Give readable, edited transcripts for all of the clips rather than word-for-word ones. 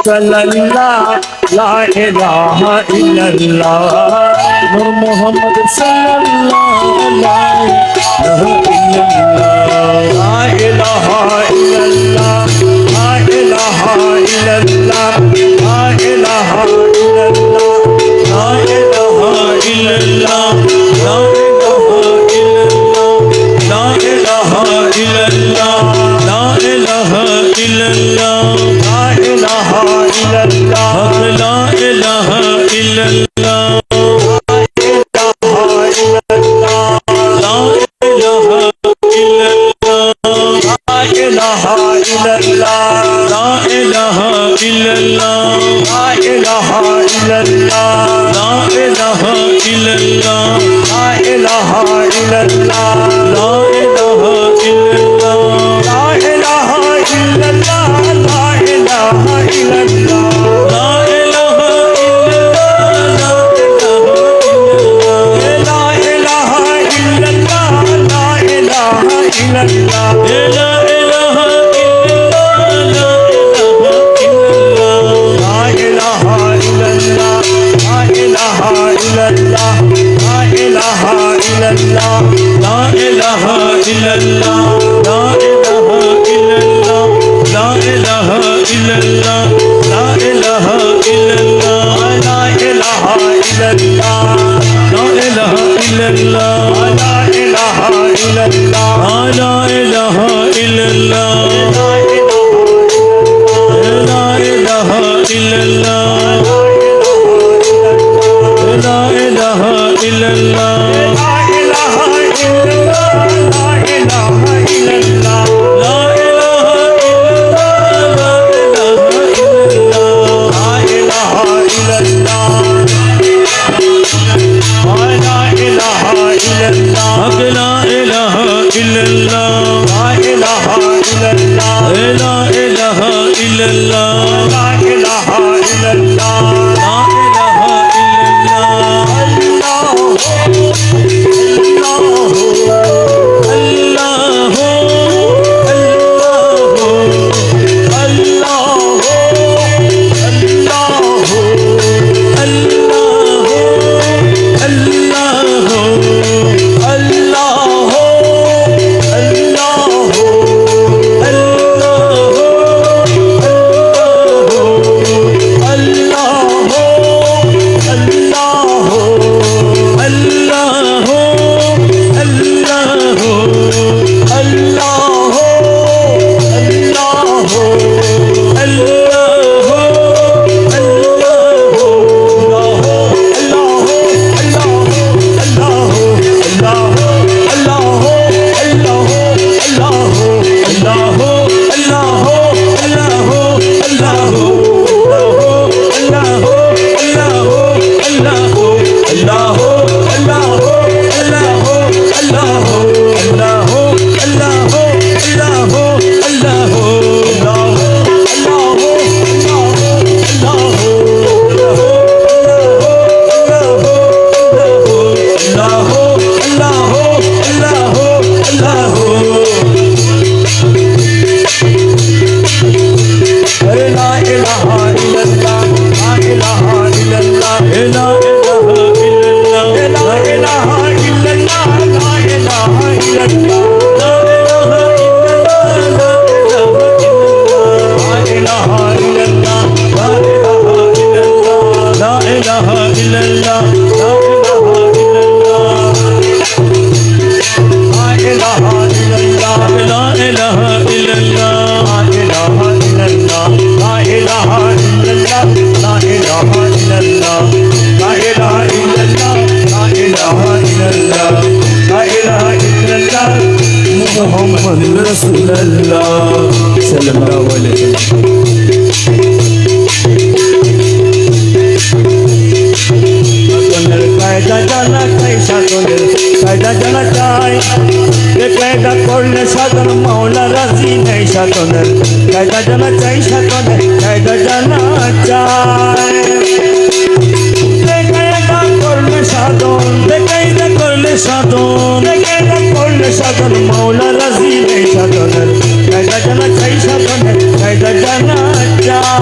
সাল্লাল্লাহ লা ইলাহা ইল্লাল্লাহ নূর মুহাম্মদ সাল্লাল্লাহ লা ইলাহা ইল্লাল্লাহ লা ইলাহা ইল্লাল্লাহ লা ইলাহা ইল্লাল্লাহ লা ইলাহা ইল্লাল্লাহ লা ইলাহা ইল্লাল্লাহ লা ইলাহা ইল্লাল্লাহ লা ইলাহা ইল্লাল্লাহ লা ইলাহা ইল্লাল্লাহ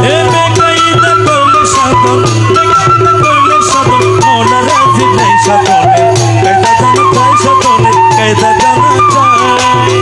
Hey, সাধন বেকায়দা করলে সাধন মৌলা রাজি নাই সাধনের কায়দা জানা চাই সাধনের কায়দা জানা চাই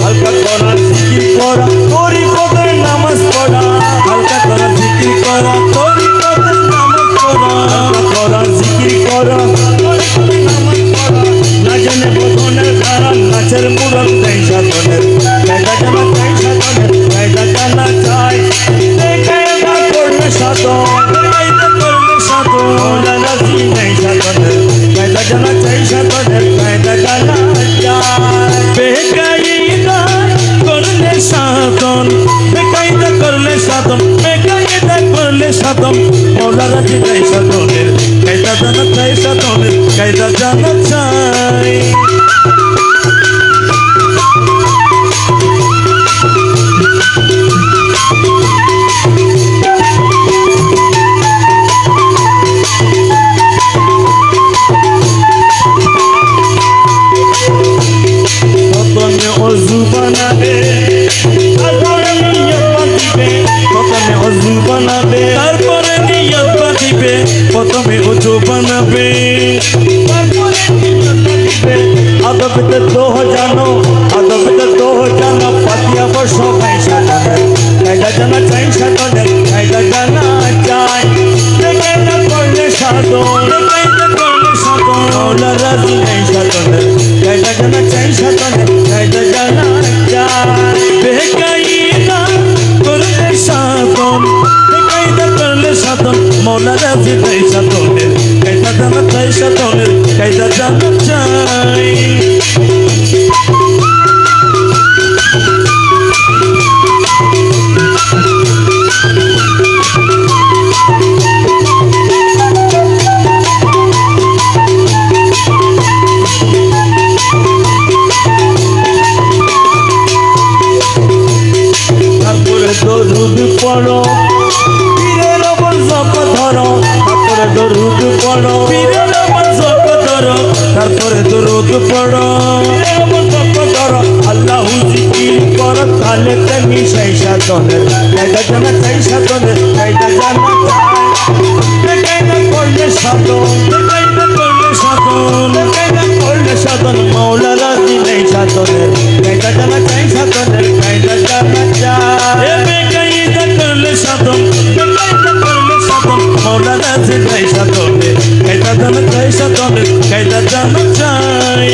হালকা করা জিকির করা তরিকতের নামাজ পড়া হালকা করা জিকির করা তরিকতের নামাজ পড়া হালকা করা জিকির করা তরিকতের নামাজ পড়া না জেনে বোধনের ধারা নাচের মুরত দেয় সাধনের কায়দা জানা চাই সাধনের কায়দা জানা চাই কায়দা করলে সাধন কায়দা করলে সাধন মৌলা রাজি নেই সাধনের কায়দা জানা চাই সাধনের কায়দা জানা চাই বেকায়দা করলে সাধন বেকায়দা করলে সাধন বেকায়দা করলে সাধন মৌলা রাজি নেই সাধনের কায়দা জানা চাই সাধনের কায়দা জানা চাই প্রথমে অজু বানাবে তারপরে নিয়ত বাঁধিবে প্রথমে অজু বানাবে তারপরে নিয়ত বাঁধিবে প্রথমে অজু বানাবে তারপরে নিয়ত বাঁধিবে আদবেতে দোহ জানো আদবেতে দোহ জানো পাতিয়া বর্ষ ভাই সাধনের কায়দা জানা চাই সাধনের কায়দা জানা চাই কায়দা করলে সাধন কায়দা করলে সাধন মৌলা রাজি নেই সাধনের কায়দা জানা চাই সাধনের কায়দা জানা চাই বেকায়দা করলে সাধন বেকায়দা করলে সাধন মৌলা রাজি নেই সাধনের কায়দা জানা চাই সাধনের কায়দা জানা চাই দরুদ পড়ো পীরের ওপর জপ ধরো তারপরে দরুদ পড়ো পীরের ওপর জপ ধরো তারপরে দরুদ পড়ো পীরের ওপর জপ ধরো আল্লাহু জিকির করো তাহলে তুমি সেই সাধনের কায়দা জানা চাই সাধনের কায়দা জানা চাই কায়দা করলে সাধন কায়দা করলে সাধন কায়দা করলে সাধন মৌলা রাজি নেই সাধনের কায়দা জানা চাই সাধনের কায়দা জানা চাই কায়দা করলে সাধন কায়দা করলে সাধন মৌলা রাজি নেই সাধনের কায়দা জানা চাই সাধনের কায়দা জানা চাই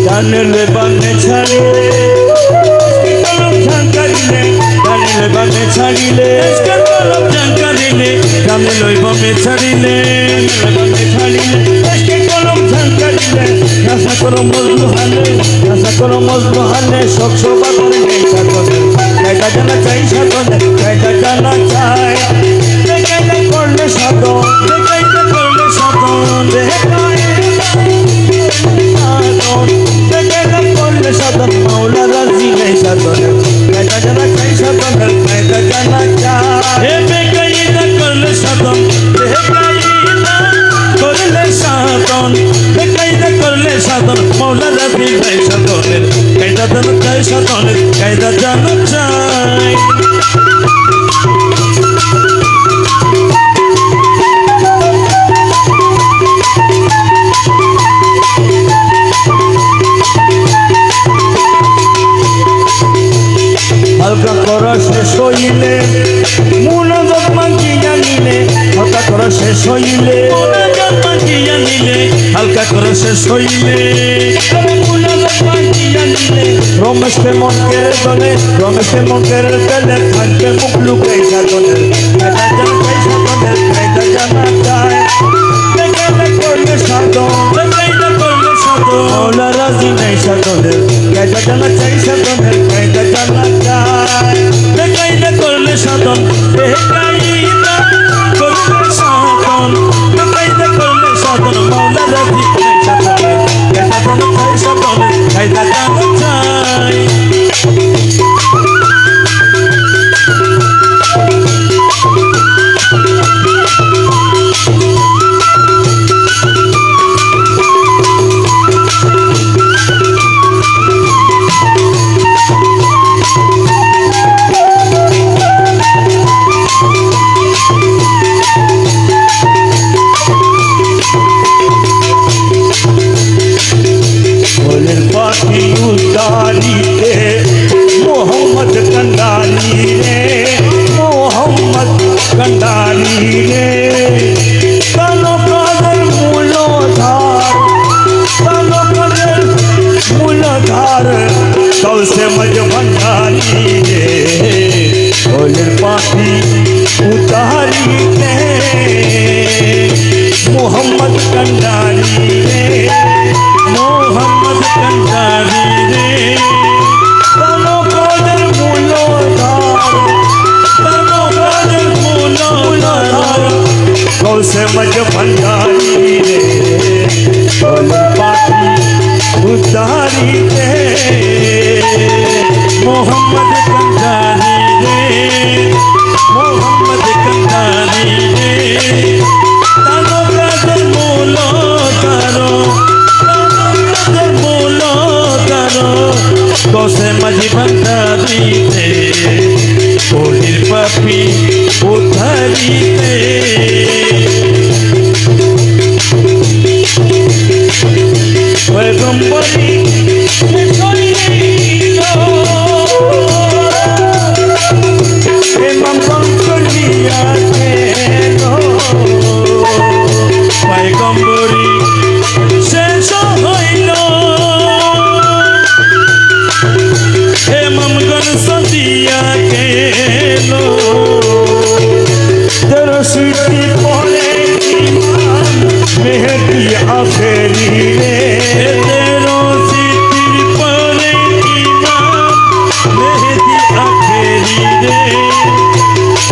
জানলে বানে ছাড়িলে কলম ঝাঙ্কারিলে জানলে বানে ছাড়িলে কলম ঝাঙ্কারিলে জানলে লই বামে ছাড়িলে বামে ছাড়িলে কলম ঝাঙ্কারিলে আশা করো মজলু হালে আশা করো মজলু হালে সব সবা করে নেই সাধনের কায়দা জানা চাই সাধনের কায়দা জানা চাই কায়দা করলে সাধন কায়দা করলে সাধন সাধন মৌলা রাজি নেই সাধনের কায়দা জানা চাই সাধনের কায়দা জানা চাই বেকায়দা করলে সাধন বেকায়দা করলে সাধন বেকায়দা করলে সাধন মৌলা রাজি নেই সাধনের কায়দা জানা চাই সাধনের কায়দা জানা চাই হালকা করা শেষ হইলে মুনাজাত মাগিয়া নিলে হালকা করা শেষ হইলে মুনাজাত মাগিয়া নিলে হালকা করা শেষ হইলে মুনাজাত মাগিয়া নিলে রমেশকে মনকের দলে রমেশকে মনকের দলে থাকবে মুখ লুকাই সাধনের কায়দা জানা চাই সাধনের কায়দা জানা চাই কায়দা করলে সাধন কায়দা করলে সাধন মৌলা রাজি নেই সাধনের কায়দা জানা চাই সাধনের কায়দা জানা চাই কায়দা করলে সাধন ওলের পাখি উতারিতে মোহাম্মদ কান্ডারি রে মোহাম্মদ কান্ডারি রে কানো কাদের মূলধার কানো কাদের মূলধার গৌসে মজ ভণ্ডারি রে ওলের পাখি উতারিতে মোহাম্মদ কান্ডারি রে মোহাম্মদ কান্ডারি রে কানো কাদের মূলধার কানো কাদের মূলধার গৌসে মজ ভণ্ডারিতে ওলির পাপি উদ্ধারিতে পয়গম্বরী এমাম বংশলিয়া কেন পয়গম্বরী শেষ হইল এমাম গনসদিয়া কেন দরশিতি পড়ে ইমাম মেহেদি আখেরি রে দরশিতির পড়ে ইমাম মেহেদি আখেরি রে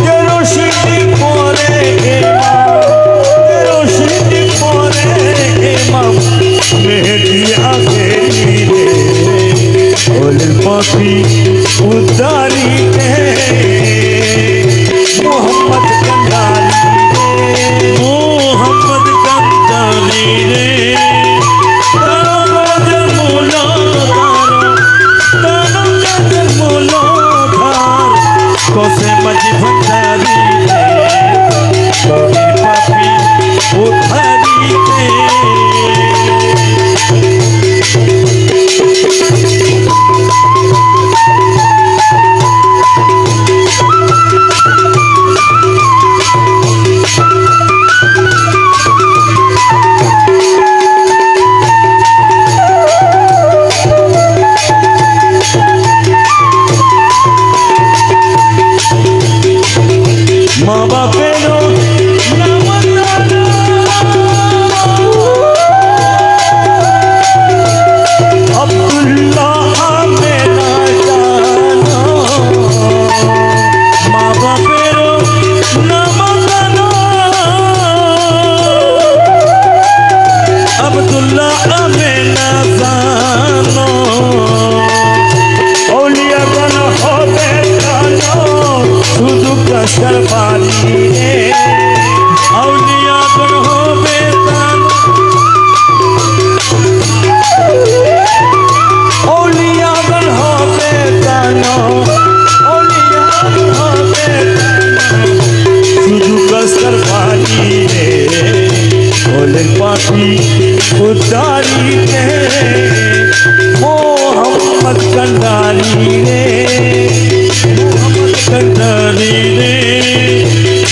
দরশিতি পড়ে ইমাম দরশিতি পড়ে ইমাম মেহেদি আখেরি রে ওলের পাখি উদ্ধারিতে মোহাম্মদ কান্ডারি রে মোহাম্মদ কান্ডারি রে কানো কাদের মূলধার কানো কাদের মূলধার কসে মজি ভণ্ডারি রে ওলের পাখি উদ্ধারিতে মা বাপেরও নাম জানো আব্দুল্লাহ আমেনা জানো মা বাপেরও নাম জানো আব্দুল্লাহ আমেনা জানো ওলিয়াগণ হবে জানো শুধু কষ্টের বাড়ি রে আউলিয়াগণ হবে জানো আউলিয়াগণ হবে জানো আউলিয়াগণ হবে শুধু কষ্টের বাড়ি রে ওলের পাখি উদ্ধারিতে মোহাম্মদ কান্ডারি রে মোহাম্মদ কান্ডারি রে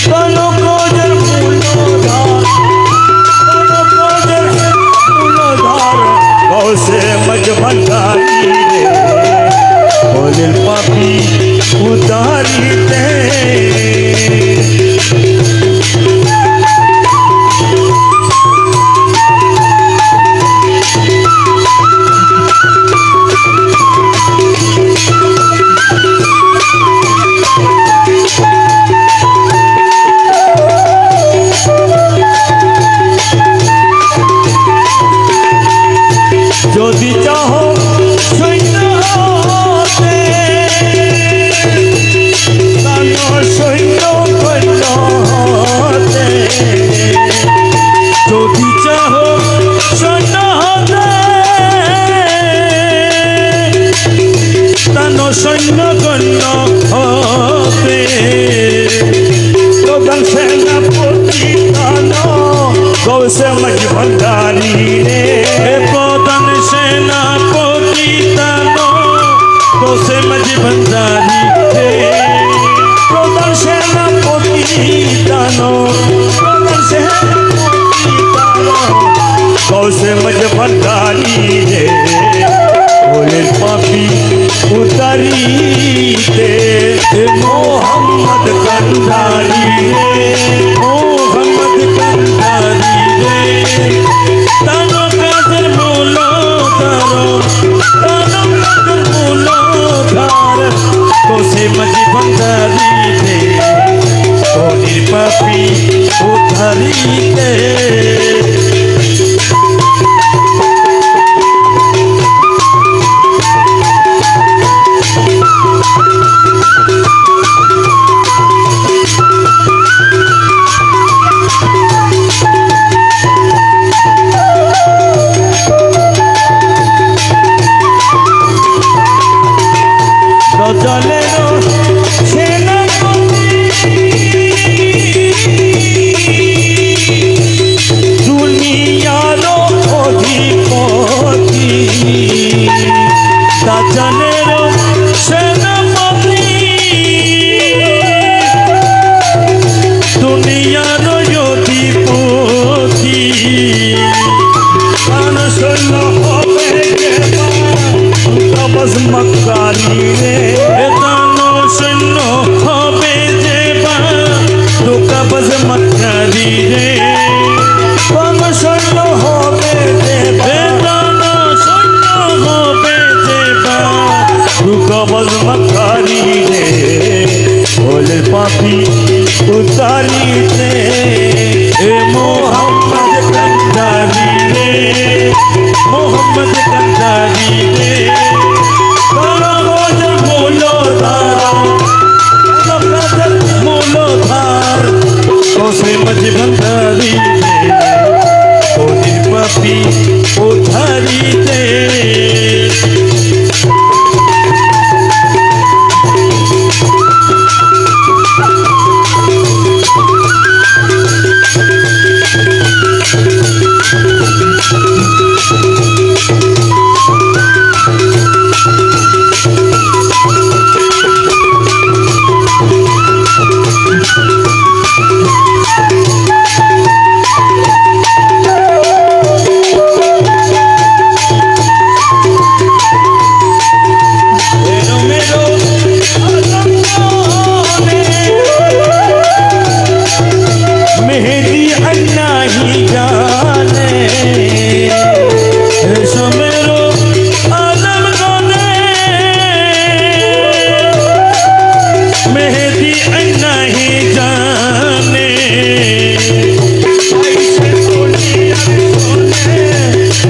কানো কাদের মূলধার কানো কাদের মূলধার গৌসে মজ ভণ্ডারি রে ওলের পাখি উদ্ধারিতে যদি চাহো সৈন্য হতে তানো সৈন্য কন্য হতে যদি চাহো সৈন্য হতে তানো সৈন্য কন্য হতে প্রধান সেনাপতি তানো গৌসে মজ ভণ্ডারি রে প্রধান সেনাপতি তানো গৌসে মজ ভণ্ডারি রে প্রধান সেনাপতি তানো প্রধান সেনাপতি তানো গৌসে মজ ভণ্ডারি রে ওলের পাখি উতারিতে মোহাম্মদ বাজ মাঝারি রে কোন সৈন্য হবে দেবা বেদানা সৈন্য হবে দেবা রুকবাজ মাঝারি রে বলে পাপি উতারিতে এ মোহাম্মদ কান্দারি রে মোহাম্মদ কান্দারি রে কারণ মূলধার কারণ মূলধার কোসে মজ ভান্ডারি রে ওদিন পাপি উদ্ধারিতে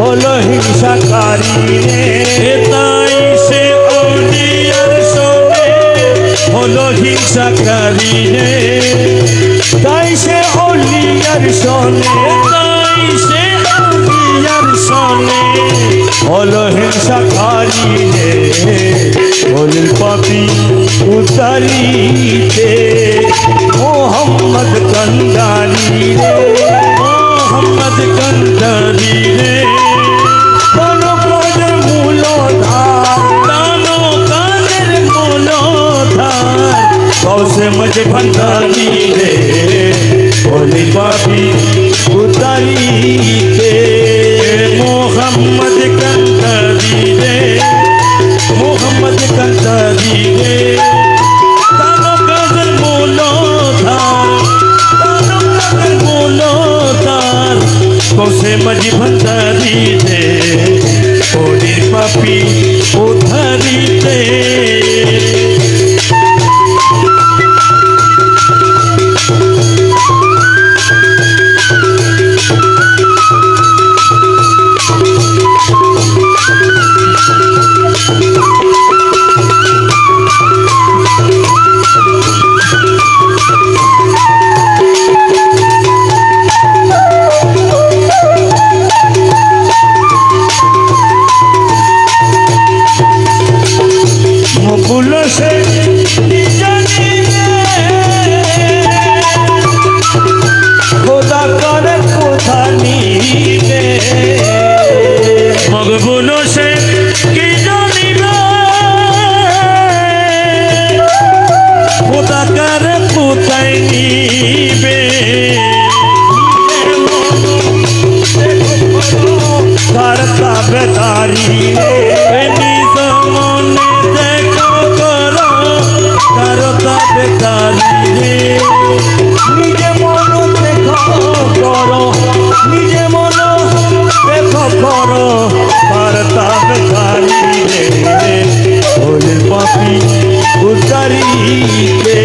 হলো হিংসাকারী রে তাই সে অলিয়ার শোনে হলো হিংসাকারী রে তাই সে অলিয়ার শোনে তাই সে অলিয়ার শোনে হলো হিংসাকারী রে বলে পাপি উতারিতে মোহাম্মদ কান্দারি রে মোহাম্মদ কান্দারি রে কোন পদের মূলধার দানো কানের মূলধার কৌশে মজ ভান্ডারি রে বলে পাপি উতারিতে মোহাম্মদ কান্দারি রে মোহাম্মদ কান্দারি রে দানো কানের মূলধার দানো কানের মূলধার কোসে মজ ভান্ডারি রে ওরে পাপি উদ্ধারিতে মকুল সে জানি খোদা করে কোথা নিবে মকবুল সে কি জানিবে খোদা কার কোথায় নিবে তার তাবেদারি রে নিজ মনে দেখো করো কার তাবেদারি রে নিজে মন দেখো করো নিজে মন দেখো করো তার তাবেদারি রে বলে পাপি উতারিতে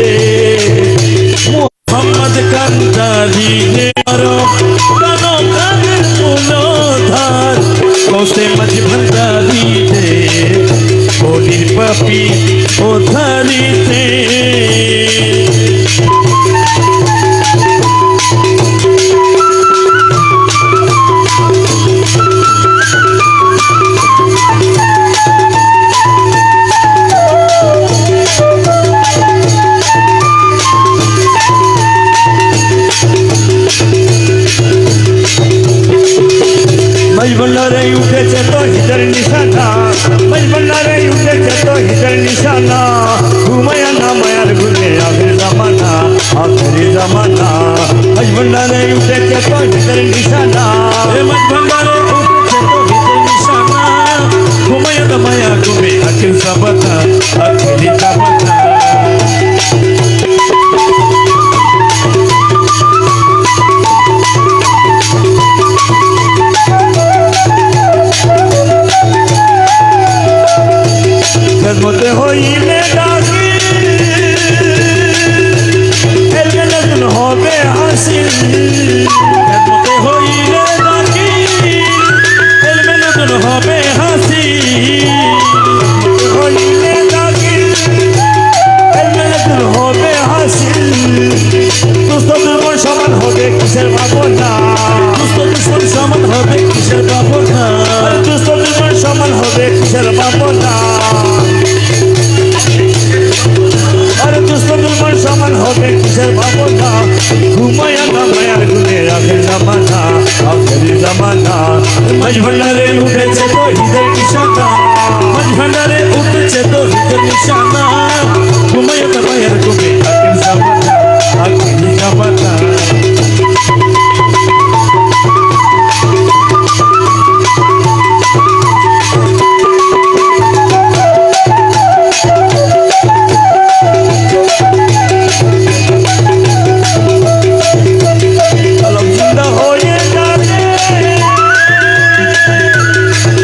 মোহাম্মদ কান্দারি রে করো কানো কানের মূলধার কোসে মজ ভান্ডারি রে বলির পাপি উদ্ধারিতে হবে কিসের ভাবনা ঘুমায় না মায়ার গুনে আখের জামানা মাঝ ভান্ডারে উঠেছে তো হৃদয় নিশানা মাঝ ভান্ডারে উঠেছে তো হৃদয় নিশানা ঘুমায় না মায়ের ঘুমে আখের জামানা কলম জিন্দা হয়ে যাবে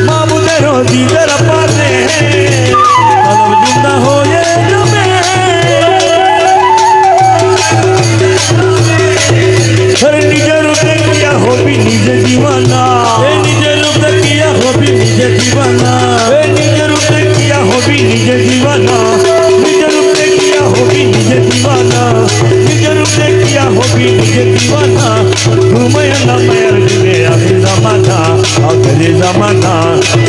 মাহবুবের দিদার পানে কলম জিন্দা হয়ে যাবে নিজের রূপে কিয়া হবি নিজে দিওয়ানা নিজের রূপ দেখিয়া হবি নিজে দিবানা নিজের রূপে কিয়া হবি নিজে দিওয়ানা নিজের রূপে কিয়া হবি নিজে দিওয়ানা নিজের রূপে কিয়া হবি নিজে দিওয়ানা ঘুমায় না মায়ের দিনে আখের জামানা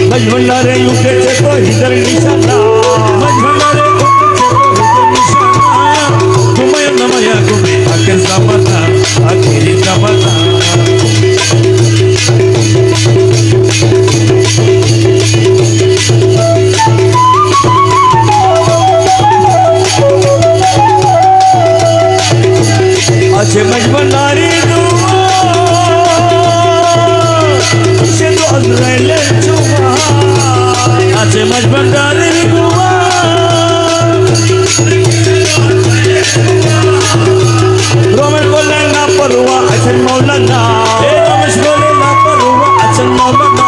মাঝ ভান্ডারে উঠেছে তো হৃদয় নিশানা মাঝ ভান্ডারে উঠেছে তো হৃদয় নিশানা ঘুমায় না মায়ের ঘুমে আখের জামানা আখের জামানা আছে মাঝ ভান্ডারে সে তো আজরাইলের ছোঁয়া আছে মাঝ ভান্ডারের গুয়া রমেশ বললেন না পড়ুয়া আছেন মৌলানা রমেশ বলে না পড়ুয়া আছেন মৌলানা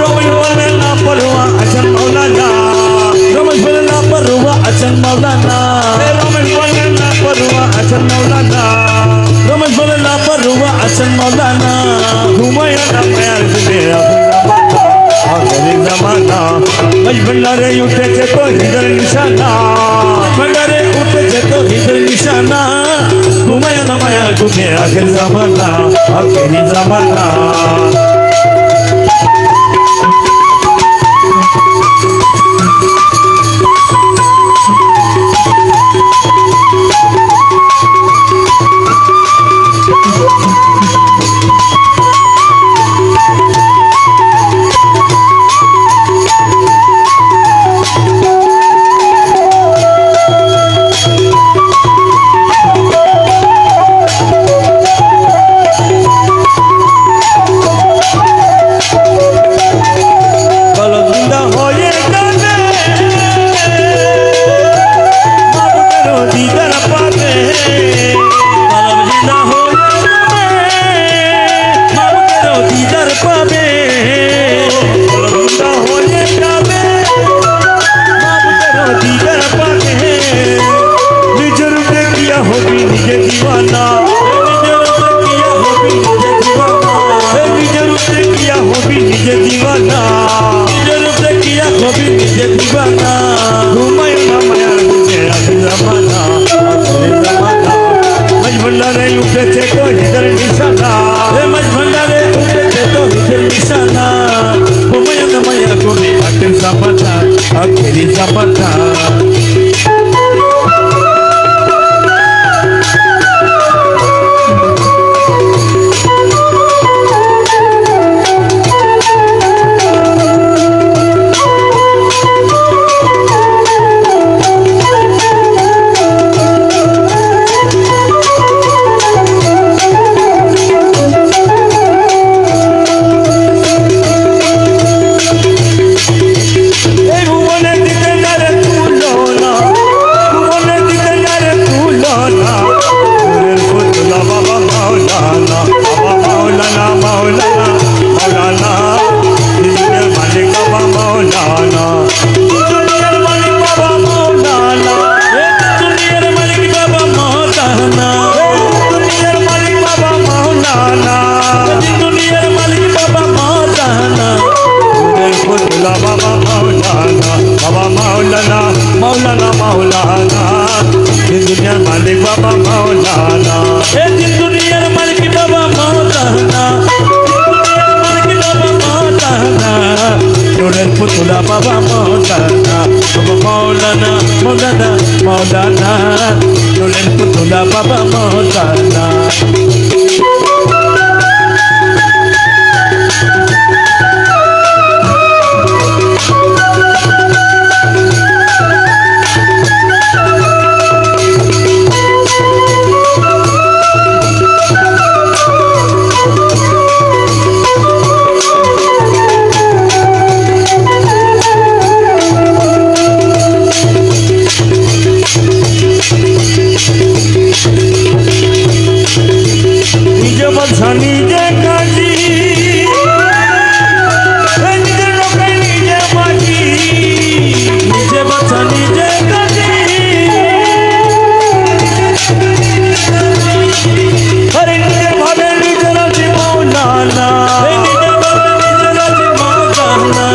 রমেশ বললেন না পড়ুয়া আছেন মৌলানা রমেশ বলে না পড়ুয়া আছেন মৌলানা রমেশ বললেন না পড়ুয়া আছেন মৌলানা রমেশ বলে না পড়ুয়া আছেন মৌলানা ঘুমায় না মায়ার দিনে আখের জামানা মাঝ ভান্ডারে উঠেছে তো হৃদয় নিশানা ভান্ডারে উঠেছে তো হৃদয় নিশানা ঘুমায় না মায়ার গুনে আখের জামানা কলম জিন্দা হয়ে যাবে মাহবুবের দিদার পাবে কলম জিন্দা হয়ে যাবে মাহবুবের দিদার পাবে কলম জিন্দা হয়ে যাবে মাহবুবের দিদার পাবে নিজের রূপে কিয়া হবি নিজে দিওয়ানা নিজের দেখিয়া হবি নিজে দিবানা নিজের রূপে কিয়া হবি নিজে দিওয়ানা নিজের দেখিয়া হবি নিজে দিবানা ঘুমায় না মায়ার গুনে আখের জামানা মাঝ ভান্ডারে উঠেছে তো হৃদয় নিশানা মাঝ ভান্ডারে উঠেছে তো হৃদয় নিশানা ঘুমায় না মায়ের ঘুমে আখের জামানা এই ভুবনের দিকে যারে তুলনা ভুবনের দিকে যারে তুলনা নূরের পুতলা বাবা মাওলানা মাওলানা দুনিয়ার মালিক বাবা মাওলানা দুনিয়ার মালিক বাবা মাওলানা দুনিয়ার মালিক বাবা মহতানা দুনিয়ার মালিক বাবা মাওলানা দুনিয়ার মালিক বাবা মহতানা নূরের পুতলা বাবা মাওলানা দুনিয়ার মালিক বাবা মাওলানা দুনিয়ার মালিক বাবা মহতানা নূরের পুতলা বাবা মাওলানা মৌলানা মৌলানা নূরের পুতলা পুতুলা বাবা মৌলানা নিজে কাজী নিজের লোকে নিজে বাজি নিজে বাছা নিজে কাজী আরে নিজের ভাবে নিজের আছে মৌলানা নিজের বাবা নিজের আছে মৌলানা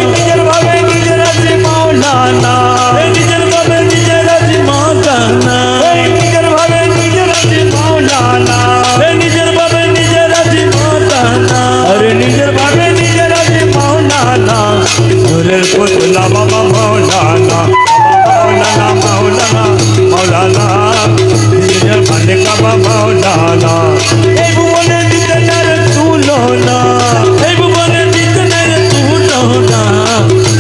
নিজের ভাবে নিজের আছে মৌলানা নিজের বাবা নিজের আছে মৌলানা নিজের ভাবে নিজের আছে মৌলানা নিজের বাবা নিজের আছে মৌলানা আরে নিজের ভাবে নিজের আছে মৌলানা নূরের পুতলা বাবা মৌলানা বাবা মৌলানা মৌলানা নিজের মালিক বাবা মৌলানা এই ভুবনে দিতে নার তুলনা এই ভুবনে দিতে নাই তুলনা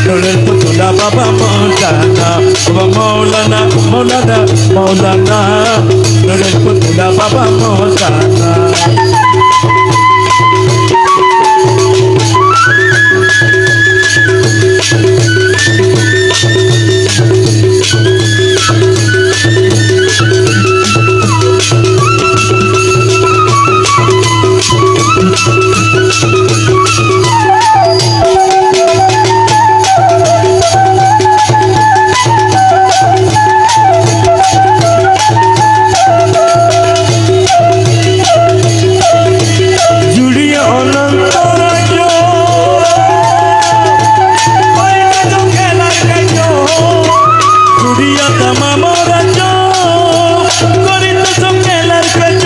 নূরের পুতলা বাবা মৌলানা বাবা মৌলানা মৌলানা মৌলানা নূরের পুতলা বাবা মৌলানা জুড়িয়ে অনন্ত রাজ্য ওই কাজ খেলার কাজ জুড়িয়া তামাম রাজ্য করিত সব খেলার কাজ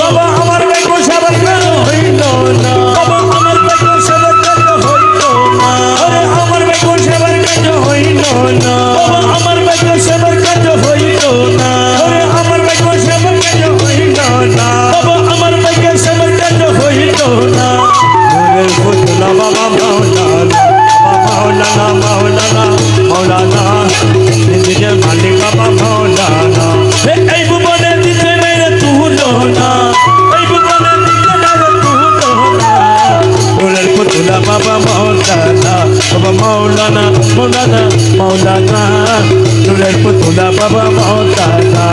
বাবা আমার ভাগ্য সবার কাজ হইল না বাবা আমার ভাগ্য সবার কাজ হইল না আরে আমার ভাগ্য সবার কাজ হইল না বাবা আমার ভাগ্য সবার কাজ হইল না আরে আমার ভাগ্য সবার কাজ হইল না বাবা আমার ভাগ্য সবার কাজ হইল না নূরের পুতলা বাবা মৌলানা বাবা মৌলানা মৌলানা নিজের মালিক বাবা মৌলানা এই ভুবনে দিতে নাই তুলনা এই ভুবনে দিতে নাই তুলনা নূরের পুতলা বাবা মৌলানা বাবা মৌলানা মৌলানা মৌলানা নূরের পুতলা বাবা মৌলানা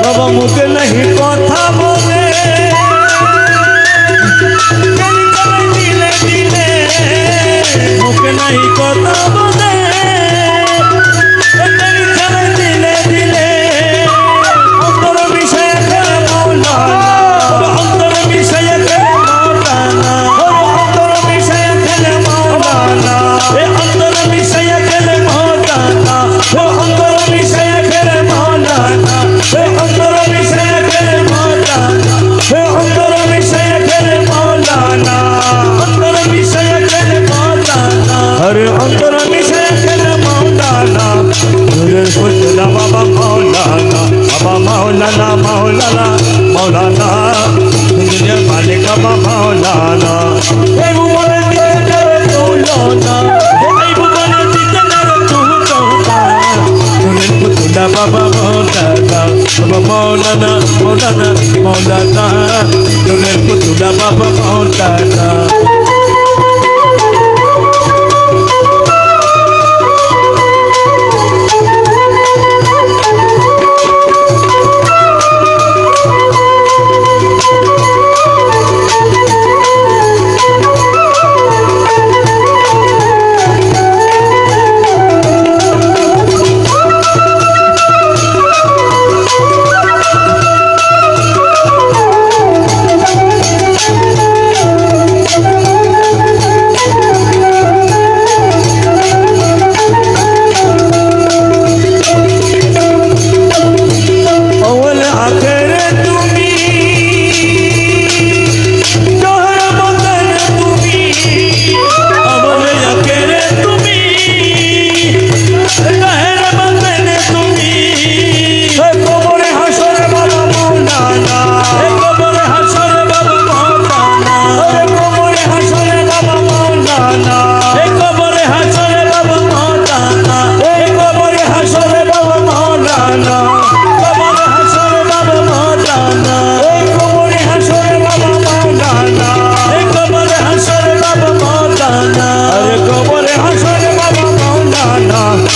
বাবা মুখে নাহি কথা বলে দিলে দিলে মুখে নাই কথা বলে দিলে দিলে অন্তর বিষয়ে খেলে মৌলানা অন্তর বিষয়ে খেলে মৌলানা অন্তর বিষয়ে খেলে মৌলানা এ অন্তর বিষয়ে খেলে মৌলানা অন্তর বিষয়ে খেলে মৌলানা অন্তর বিষয়ে খেলে মৌলানা অন্তর বিষয়ে খেলে মৌলানা অন্তর বিষয়ে খেলে মৌলানা अरे अंतर मिशे खेले मौलाना नूरेर पुतला बाबा मौलाना मौलाना मौलाना दुनिया मालिक बाबा मौलाना ए भुवने दिते नारे तुलना এই ভুবনে দিতে নাই তুলনা नूरेर पुतला বাবা মৌলানা বাবা মৌলানা মৌলানা মৌলানা नूरेर पुतला বাবা মৌলানা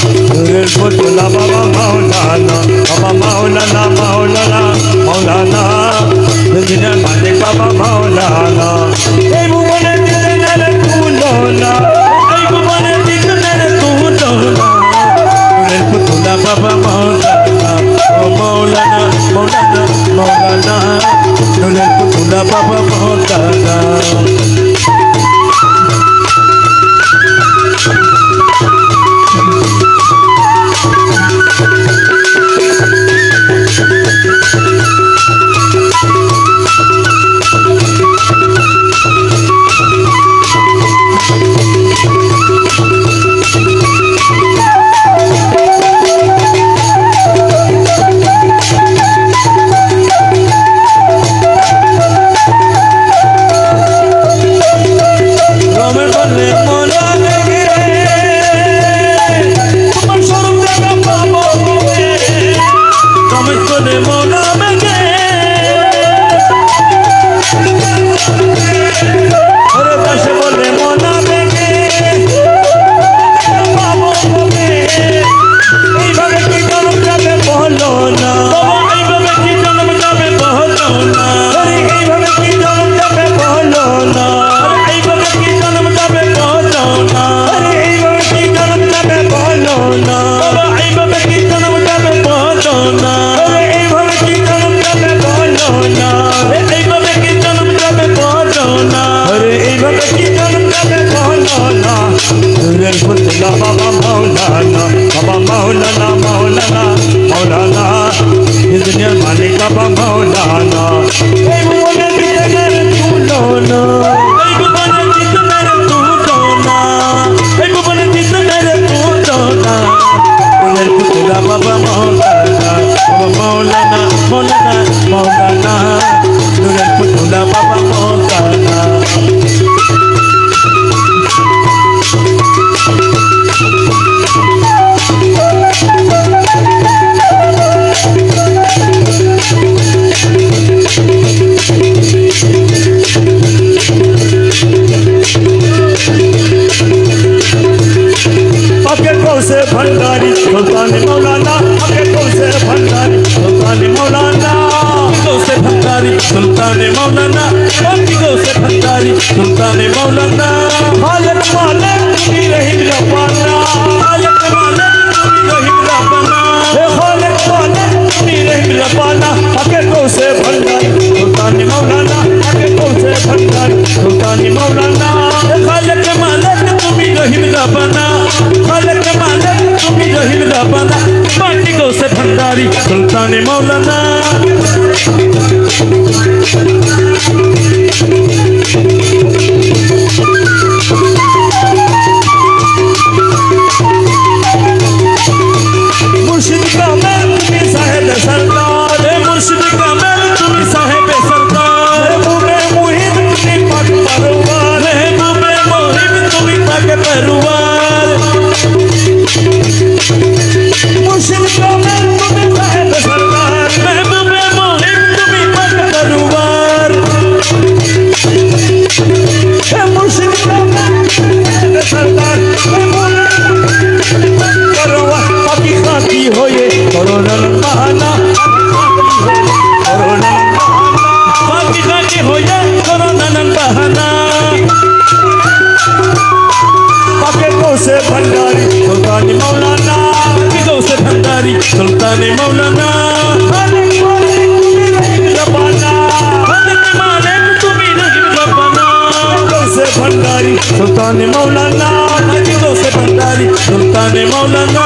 নূরের পুতুলা বাবা মাওলানা, বাবা মাওলানা মাওলানা মাওলানা, দুনিয়ার মালিক বাবা মাওলানা। এই ভুবনে দিনের তুলনা, এই ভুবনে দিনের তুলনা, নূরের পুতুলা বাবা মাওলানা, ও মাওলানা মাওলানা মাওলানা, নূরের পুতুলা বাবা মাওলানা। রমেশ বললে মোলা লেগে, তোমার স্বরূপ দেখা পাবো কবে? রমেশ বললে মোলা লেগে, ওরে দাসে বলে মোনা বেগে পাবো কবে? এইভাবে কি জন্ম যাবে বলো না, বাবা এইভাবে কি জন্ম যাবে বলো না, আরে এইভাবে কি জন্ম যাবে বলো না, আরে এইভাবে কি জন্ম যাবে বলো না, আরে এইভাবে কি জন্ম যাবে বলো না, বাবা এইভাবে কি জন্ম যাবে বলো না, আরে এইভাবে কি জন্ম যাবে বলো না, আরে এইভাবে কি জন্ম যাবে বলো না, আরে এইভাবে কি জন্ম যাবে বলো না। নূরের পুতুলা বাবা মাওলানা, বাবা মাওলানা মাওলানা মাওলানা, এই দুনিয়ার মালিক বাবা মাওলানা। এই ভুবনে দিনের তুলনা, এই ভুবনে দিনের তুলনা, এই ভুবনে দিনের তুলনা, নূরের পুতুলা বাবা মাওলানা, বাবা মাওলানা মাওলানা মাওলানা, নূরের পুতুলা বাবা মাওলানা। आके कौसे भंडारी सुल्तान मौलाना, आके कौसे भंडारी सुल्तान मौलाना, गौसे भंडारी सुल्ताने मौलाना, गौसे भंडारी सुल्ताने मौलाना, मालिक मालिक तुम्ही रहीम रब्बाना, मालिक मालिक तुम्ही रहीम रब्बाना, हे मालिक मालिक तुम्ही रहीम रब्बाना, आके कौसे भंडारी सुल्तान मौलाना, आके कौसे भंडारी सुल्तान मौलाना, खालिक मालिक तुम्ही रहीम रब्बाना, खालिक मालिक तुम्ही रहीम रब्बाना, बाटी गौसे भंडारी सुल्ताने मौलाना। मुर्शिद का मैं तुम्ही साहेब सरदार, मुर्शिद का मेल तुम्ही साहेब सरदार, महबूबे मुहिब तुम्ही पाक परवार, महबूबे मोहिब तुम्ही पाक परवार, मुर्शिद का मैं तुम्ही साहेब सरदार, महबूबे मोहिब तुम्ही पाक परवार, हे मुर्शिद का मैं साहेब सरदार, करवा पाकी खाती होए कोरोना बहाना, कोरोना बाकी खाके हो या कोरोना नन बहाना, पाके कौसे भंडारी सुल्तान मौलाना, बाकी गौसे भंडारी सुल्ताने मौलाना, मालिक मालिक तुम्ही रहीम रब्बाना, खालिक मालिक तुम्ही रहीम रब्बाना, कौसे भंडारी सुल्तान मौलाना, बाकी गौसे भंडारी सुल्ताने मौलाना।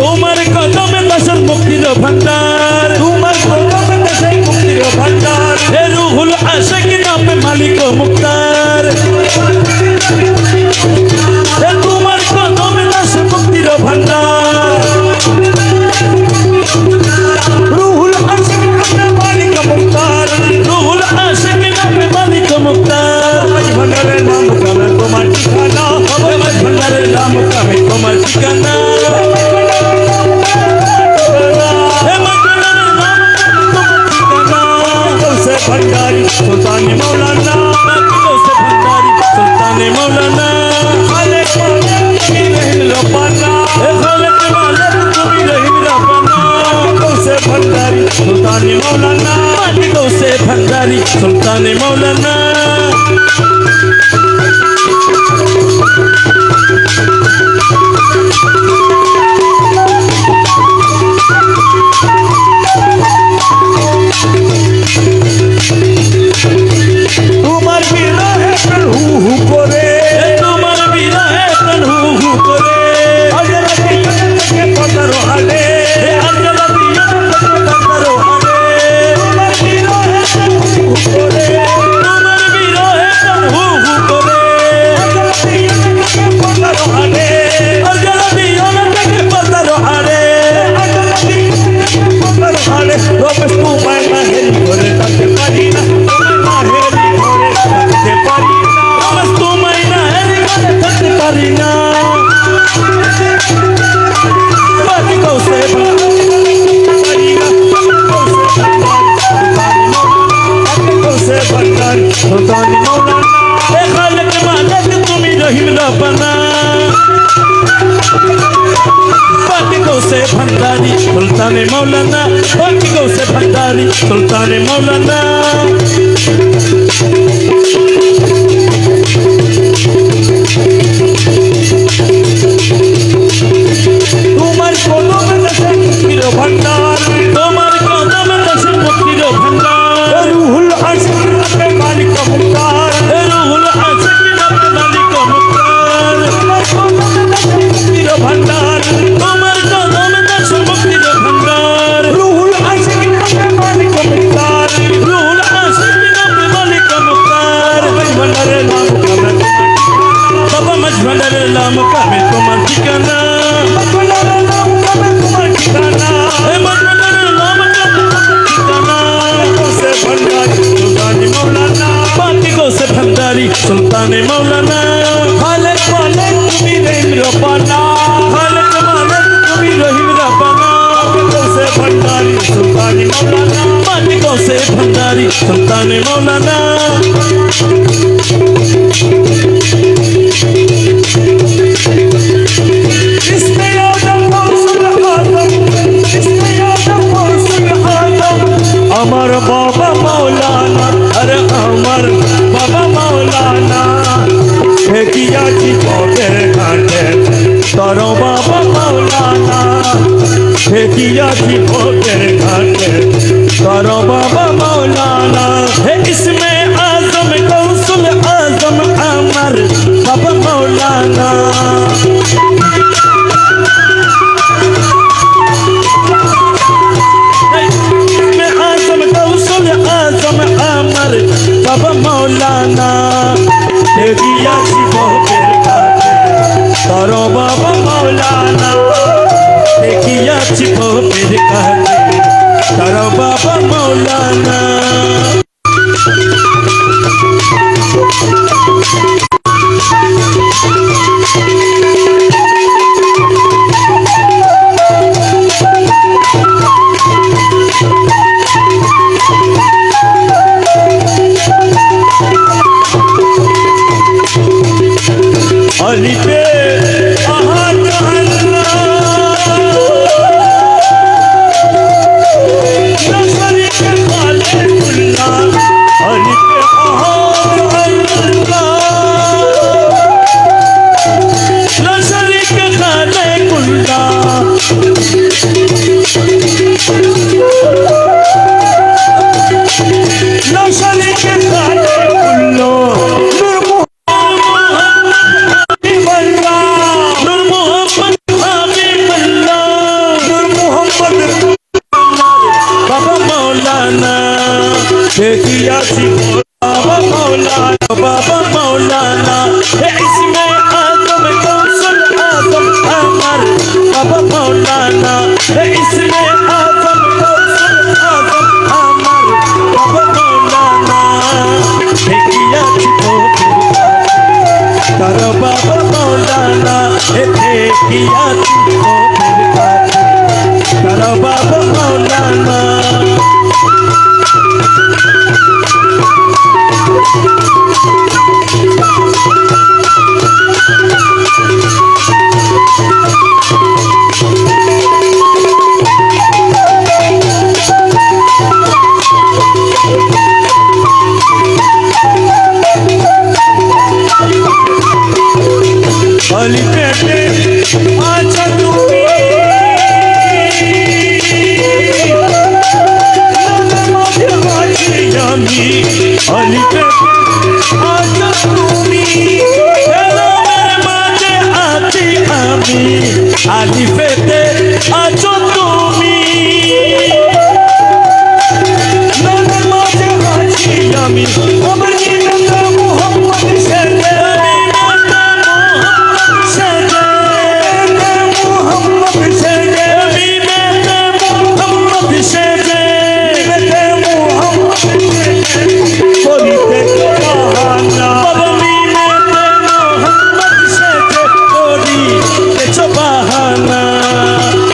তোমার কদমে দশর মুক্তির ভান্ডার, তোমার কদমে দেশে মুক্তির ভান্ডার, হে রুহুল আশিক নামে মালিক ও মুক্তার, হে তোমার কদমে দশর মুক্তির ভান্ডার, सुल्ताने मौलाना তোমার বিরহে প্রাণ হু হু করে तुम्हार बीरा है तन हु हु करे আজরা থেকে পতারো হালে अंजला दिया करो हरे তোমার বিরহে প্রাণ হু হু করে तुम्हार बीरा है तन हु हु करे আজরা থেকে পতারো হালে अंजला दिया करो हरे আজরা থেকে পতারো হালে রমেশ তোমায় না হেরি করে তাতে পারি না তোমায় না হেরি করে তাতে পারি না बस तुम ही ना है थक पारी ना बाकी को से सुल्तान मौलाना खालक मालक तुम ही रहीम रब्बाना बाकी को से भंडारी सुल्तान मौलाना बाकी को से भंडारी सुल्तान मौलाना তোমার কলম দেশে মুক্তির ভান্ডার তোমার কদম দর্শন মুক্তির ভান্ডার রুহুল আশিক রাতে মালিক মুক্তার রুহুল আশিক নামে মালিক মুক্তার তোমার কলম দেশে মুক্তির ভান্ডার তোমার কদম দর্শন মুক্তির ভান্ডার রুহুল আশিক রাতে মালিক মুক্তার রুহুল আশিক নামে মালিক মুক্তার ভান্ডারে নাম কামে বাবা মাঝ ভান্ডারের নাম কামে তোমার ঠিকানা ভান্ডারে নাম কামে তোমার ঠিকানা হে মাঝ ভান্ডারের নাম কামে তোমার ঠিকানা সে ভান্ডার সুলতান মৌলানা বাকি গো সে ভন্ডারি সুলতান মৌলানা খালেক মালিক তুমি রহিম রব্বানা খালক মালক তুমি রহিম রব্বানা সে ভান্ডারি সুলতান মৌলানা बाकी को से भंडारी सुल्तान मौलाना इसमें आदम मौसम आदम इसमें आदम मौसम आदम আমার বাবা মৌলানা अरे अमर বাবা মৌলানা ফেকিয়াছি পথের ঘাটে তোর বাবা মৌলানা ফেকিয়াছি পথের ঘাটে তোর বাবা মৌলানা है इसमें आजम कौसुल आजम अमर बाबा मौलाना है इसमें आजम कौसुल आजम अमर बाबा मौलाना ফেকিয়াছি পথের ঘাটে তোর বাবা মৌলানা देखियाছি পথের কাছে তোর বাবা मौलाना अलिपे अहद अल्लाह नसरी के खाले कुल्ला अलिपे अहद अल्लाह नसरी के खाने कुल्ला नसरी के खाले कुल्लो नूर मोहम्मद हबीब अल्लाह नूर मोहम्मद बाबा मौलाना देखियाছি बाबा मौलाना बाबा मौलाना है इसमें आजम कौशल आजम अमर बाबा मौलाना है इसमें आजम कौशल आजम अमर बाबा मौलाना देखिया तो तारा बाबा मौलाना है देखिया तो तारा बाबा मौलाना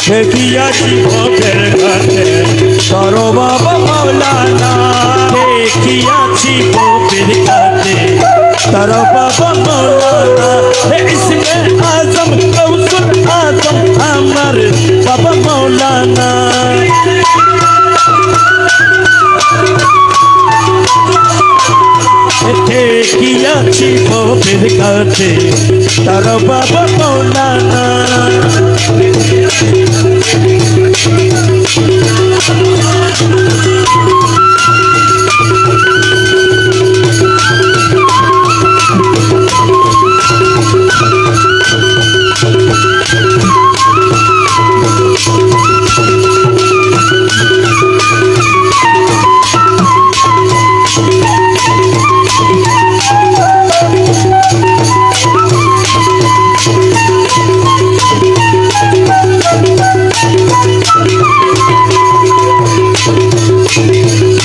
দেখিয়াছি ভোগের ঘাটে তর বাবা মৌলানা দেখিয়াছি পবির কাছে তর বাবা মৌলানা ইসমে আজম কৌসুল আজম আমার বাবা মৌলানা দেখিয়াছি পবির কাছে তর বাবা মৌলানা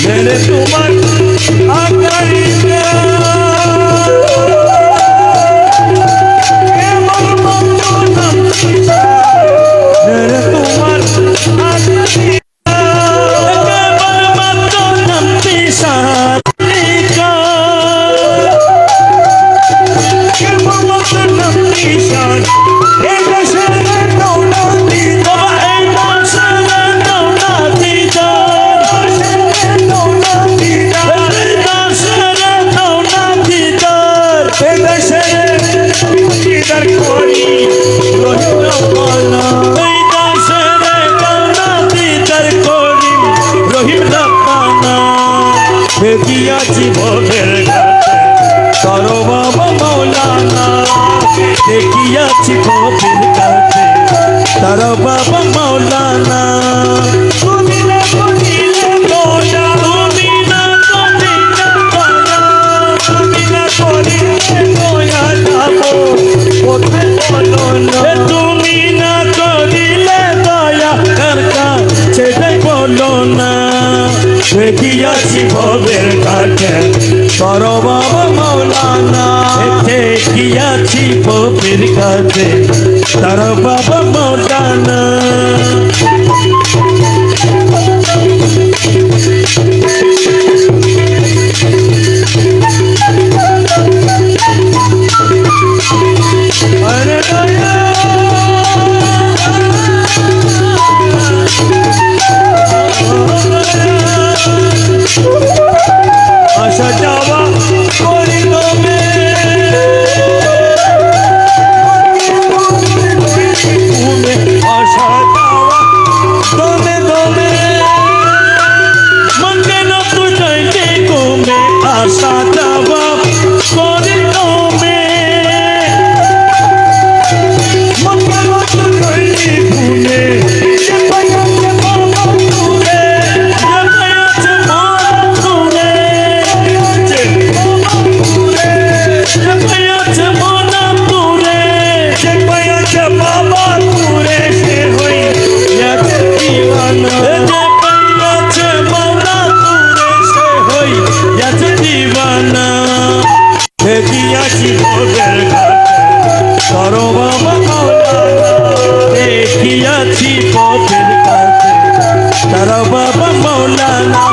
মেরে তোমার আকারিতে মেরে তোমার আকারিতে কেবল মাত্র নাম পিসার কেবলমাত্র নাম নিশান এই দেশের দৌলতি এই দাসের দৌলতি দৌলতি দাসের দৌলতি এই দেশের দিদার করি রহিম রব্বানা এই দাসের দৌলতি করি রহিম রব্বানা দেখিয়াছি ভোগের ঘাটে তর বাবা মৌলানা দেখিয়াছি পবির কাছে তর বাবা মৌলানা তুমি না করিলে দয়া তুমি না করিলে দয়া তুমি না করিলে দয়া যাবো কোথায় বলো না তুমি না করিলে দয়া কার কাছে বলো না দেখিয়াছি ভোগের ঘাটে তর বাবা মৌলানা দেখিয়াছি পবির কাছে তর বাবা মৌলানা আরে দয়া আসা যাওয়া করি তুমি আসা যাওয়া তুমি তুমি মঙ্গে না তুজাইতে কমে আশা যাওয়া করে কমে মঙ্গলমতো করি ভুলে সে পাইয়াছে বাবা তুলে আছে মন তুলে আছে মন তুলে সে পাইয়াছে বাবা তুলে সে হইয়াছে দিওয়ানা আছে মৌলা তুলে সে হই যাচ্ছে দিবানা দেখিয়াছি ভোগের ঘাটে তর বাবা মৌলানা দেখিয়াছি পবির কাছে তর বাবা মৌলানা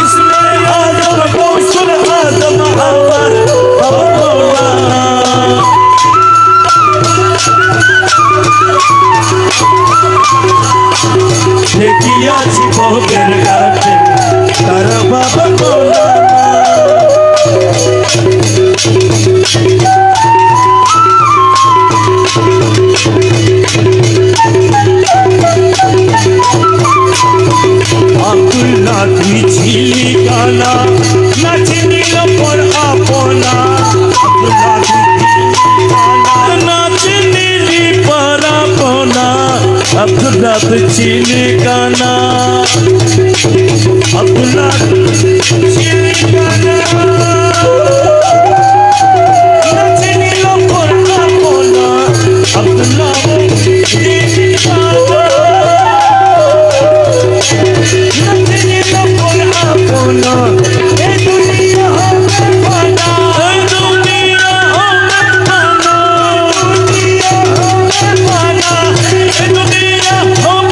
ইসমে আজম কৌশল আজম আমার বাবা মৌলানা দেখিয়াছি ভোগের ঘাটে তর বাবা মৌলানা আব্দুল্লাহ তুই ছিলি কানা নাচি নিল পর আপনা আব্দুল্লাহ তুই ছিলি কানা নাচে নীলি পারাপনা আব্দুল্লাহ চিনি কানা আব্দুল্লাহ ছিলি কানা নাচি নিল পর আপনা আব্দুল্লাহ ছিলি কানা নাচি নিল পর আপনা এই দুনিয়া হবে ফানা এই দুনিয়া হবে ফানা দুনিয়া হবে ফানা এই দুনিয়া হবে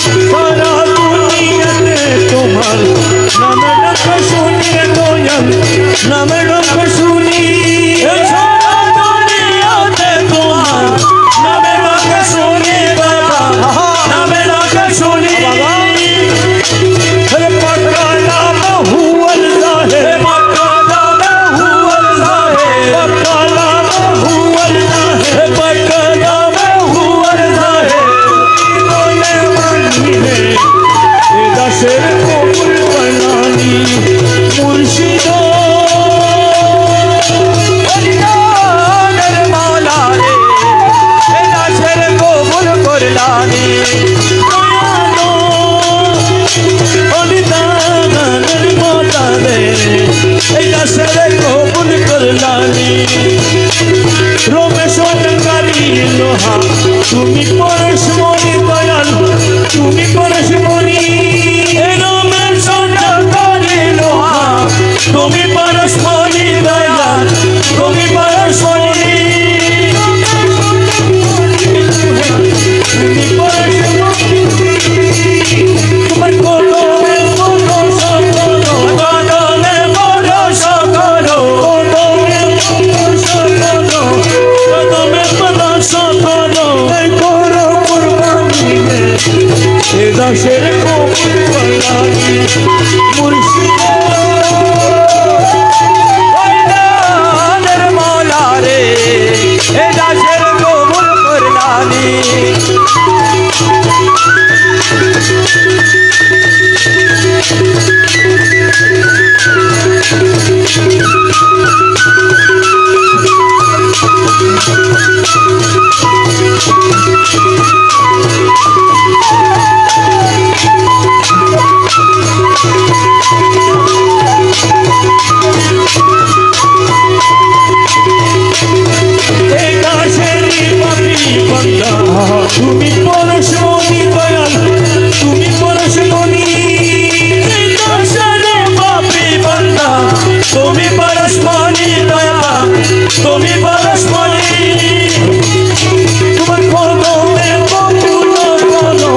সারা দুনিয়াতে তোমার নামের ডাক শুনি রে দয়াল নামের ডাক শুনি সারা দুনিয়াতে তোমার নামে ডাক শুনি বাবা নামে ডাক শুনি अरे पक्का नाम हुअल जाहे मक्का नाम हुअल जाहे पक्का नाम हुअल जाहे मक्का नाम हुअल जाहे बोले मानी है ये दशर को बनानी मुर्शिदो अल्लाहर मौला रे ए दाशर कबूल करलानी दयालो अनिदानर मोता दे ये दशर को बुल कर लानी রমেশনকারী লোহা তুমি পরশমণি দয়াল তুমি পরশমণি রমের সন্ন্যাসী লোহা তুমি পরশমণি দয়াল তুমি পরশমণি তুমি পরশমণি তোমার কদমে কত সকল কদমে বড় সকল কদমে কত সকল কদমে বড় সকল করো কুরবানি এ দাসের কবুল করলানি মুর্শিদ আল্লাহর মৌলা রে এ দাসের কবুল করলানি এই দাসের পাপি বান্দা তুমি পরশমণি দয়াল তুমি পরশমণি এই দাসের পাপী বান্দা তুমি পরশমণি দয়া তুমি পরশমণি তোমার কদমে কবুল করো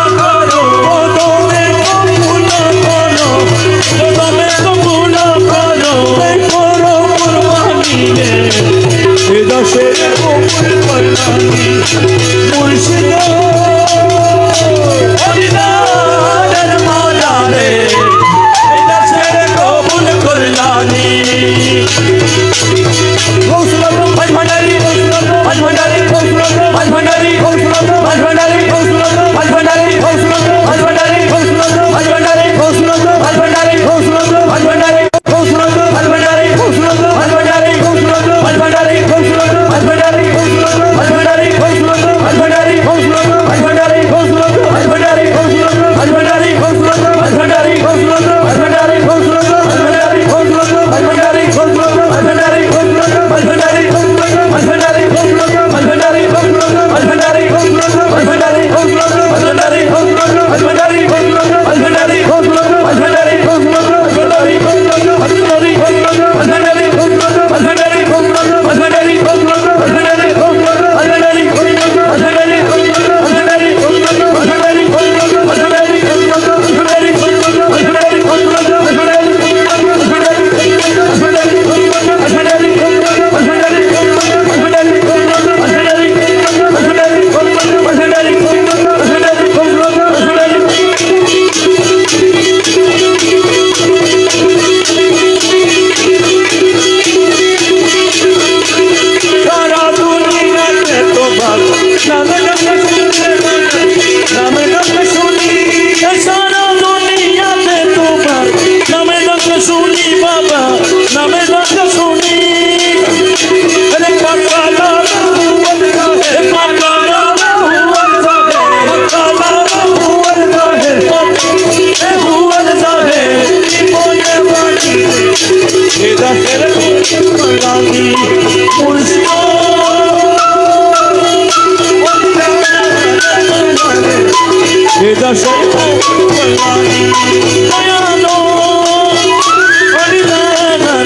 কদমে কবুল করো কদমে কবুল করো কদমে কবুল করো করো কুরবানি এ দাসের কবুল করলানি মুর্শিদ আল্লাহর মৌলা রে এ দাসের কবুল করলানি ভান্ডারি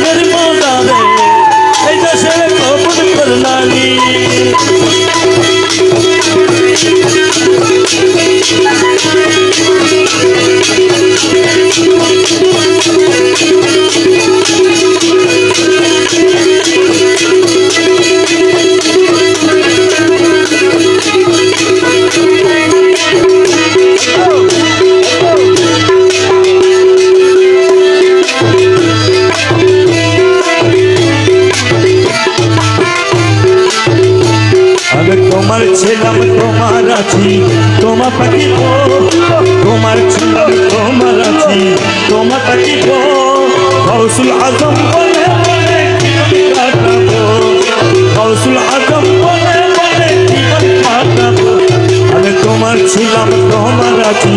ভান্ডারি ভান্ডারি করলানি তোমার ছিলাম তোমার আছি তোমার থাকিব তোমার ছিলাম তোমার আছি তোমার থাকিব গৌসুল আজম বলে বলে জীবন কাটাবো গৌসুল আজম বলে বলে জীবন কাটাবো আমি তোমার ছিলাম তোমার আছি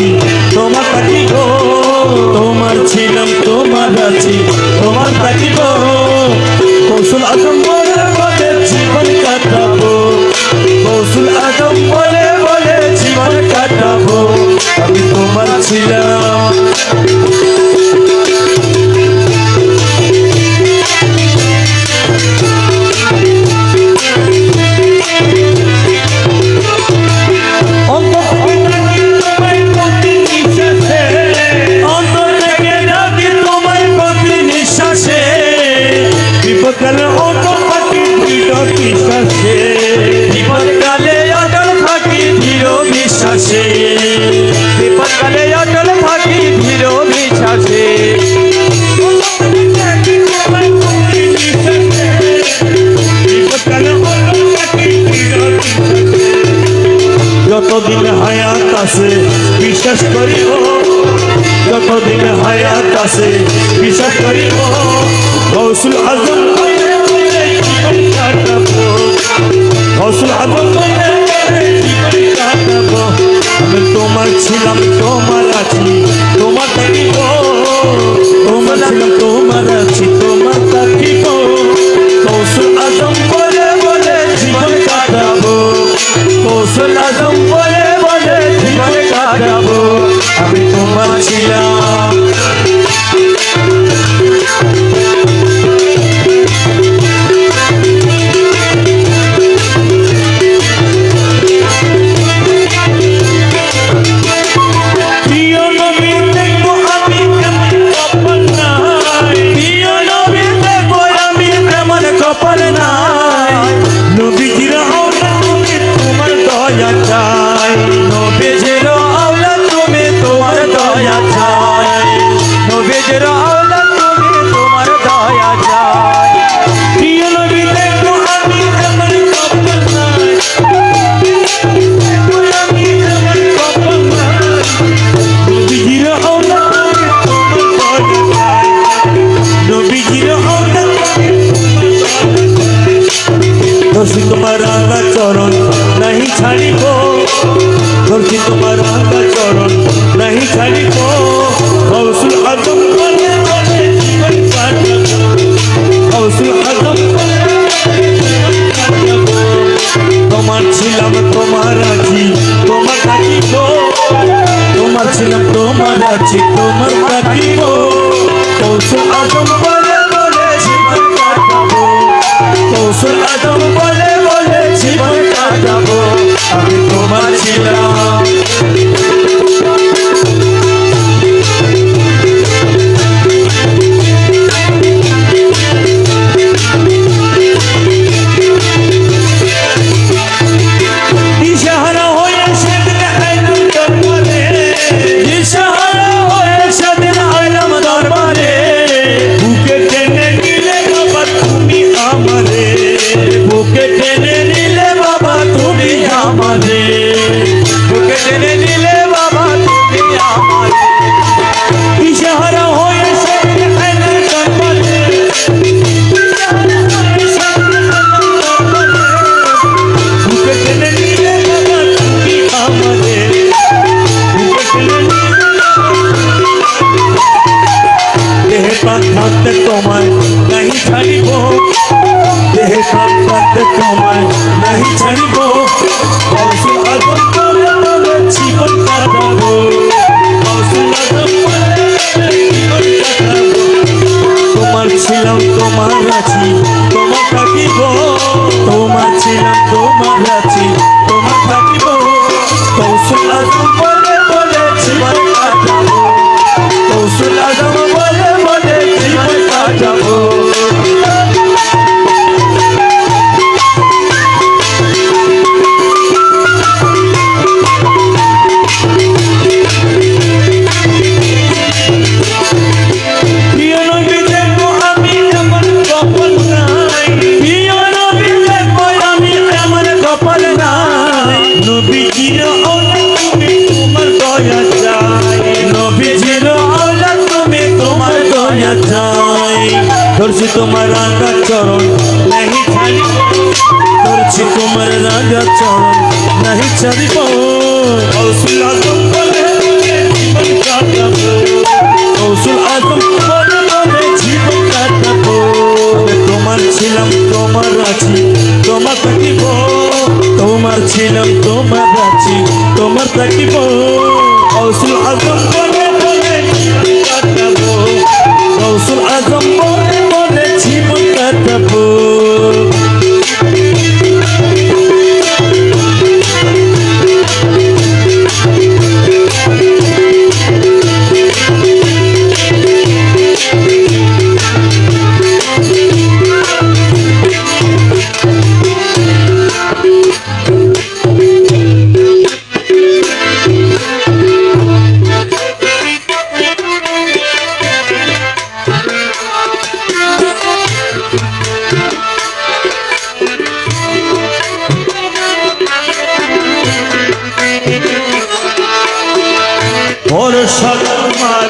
তোমার থাকিব তোমার ছিলাম তোমার আছি তোমার থাকিব গৌসুল আজম বলে বলে জীবন কাটাবো গৌসুল আজম বলে বলে জীবন কাটাবো আমি তোমার ছিলাম অন্তর থেকে ডাকি তোমায় প্রতি নিঃশ্বাসে বিপদকালে অন্তর থাকি দৃঢ় বিশ্বাসে বিপদকালে অটল থাকি দৃঢ় বিশ্বাসে বিপদকালে অটল থাকি দৃঢ় বিশ্বাসে বিপদকালে অন্তর থাকি দৃঢ় বিশ্বাসে যতদিন হায়াত আছে বিশ্বাস করিব যতদিন হায়াত আছে বিশ্বাস করিব গৌসুল আজম বলে বলে জীবন কাটাবো গৌসুল আজম বলে বলে জীবন কাটাবো আমি তোমার ছিলাম তোমার আছি তোমার থাকিব তোমার ছিলাম তোমার আছি তোমার থাকিব গৌসুল আজম বলে বলে জীবন কাটাবো গৌসুল আজম বলে বলে জীবন কাটাবো আমি তোমার ছিলাম প্রিয় নবী দেখবো আমি কেমন কপাল নাই প্রিয় নবী দেখবো আমি কেমন কপাল নাই নবীজির আওলা তুমি তোমার দয়া চাই নবীজির আওলা তুমি তোমার দয়া চাই নবীজির আওলা তুমি তোমার দয়া চাই প্রিয় নবী দেখবো আমি কেমন কপাল নাই দেখবো আমি কেমন কপাল নাই নবীজির আওলা তুমি তোমার দয়া চাই নবীজির আওলা দোষী তোমার আঙ্গা চরণ নাহি ছাড়িব দোষী তোমার আঙ্গা চরণ নাহি ছাড়িব গৌসুল আজম বলে বলে জীবন কাটাবো গৌসুল আজম বলে বলে জীবন কাটাবো তোমার ছিলাম তোমার আছি তোমার থাকিব তোমার ছিলাম তোমার আছি তোমার থাকিব গৌসুল আজম বলে বলে জীবন কাটাবো গৌসুল আজম বলে বলে জীবন কাটাবো আমি তোমার ছিলাম দিশাহারা হয়ে সেদিন আইলাম দরবারে দিশাহারা হয়ে সেদিন আইলাম দরবারে বুকে টেনে নিলে বাবা তুমি আমারে বুকে টেনে নিলে বাবা তুমি আমারে বুকে টেনে নিলে বাবা তুমি আমার দিশাহারা হয়ে সেদিন আইলাম দরবারে বুকে টেনে নিলে বাবা তুমি আমারে বুকে টেনে নিলে দেহে প্রাণ থাকতে তোমায় নাহি ছাড়িব দেহে প্রাণ থাকতে তোমায় নাহি ছাড়িব গৌসুল আজম বলে বলে জীবন কাটাবো গৌসুল আজম বলে বলে জীবন কাটাবো তোমার ছিলাম তোমার আছি তোমার থাকিব তোমার ছিলাম তোমার আছি তোমার থাকিব গৌসুল আজম বলে বলে জীবন কাটাবো গৌসুল আজম বলে বলে জীবন কাটাবো ধরছি তোমার রাঙা চরণ নাহি ছাড়িব ধরছি তোমার রাঙা চরণ নাহি ছাড়িব গৌসুল আজম বলে বলে জীবন কাটাবো গৌসুল আজম বলে বলে জীবন কাটাবো আমি তোমার ছিলাম তোমার আছি তোমার থাকিব তোমার ছিলাম তোমার আছি তোমার থাকিব গৌসুল আজম বলে বলে জীবন কাটাবো গৌসুল আজম বলে বলে জীবন কাটাবো ভরসা তোমার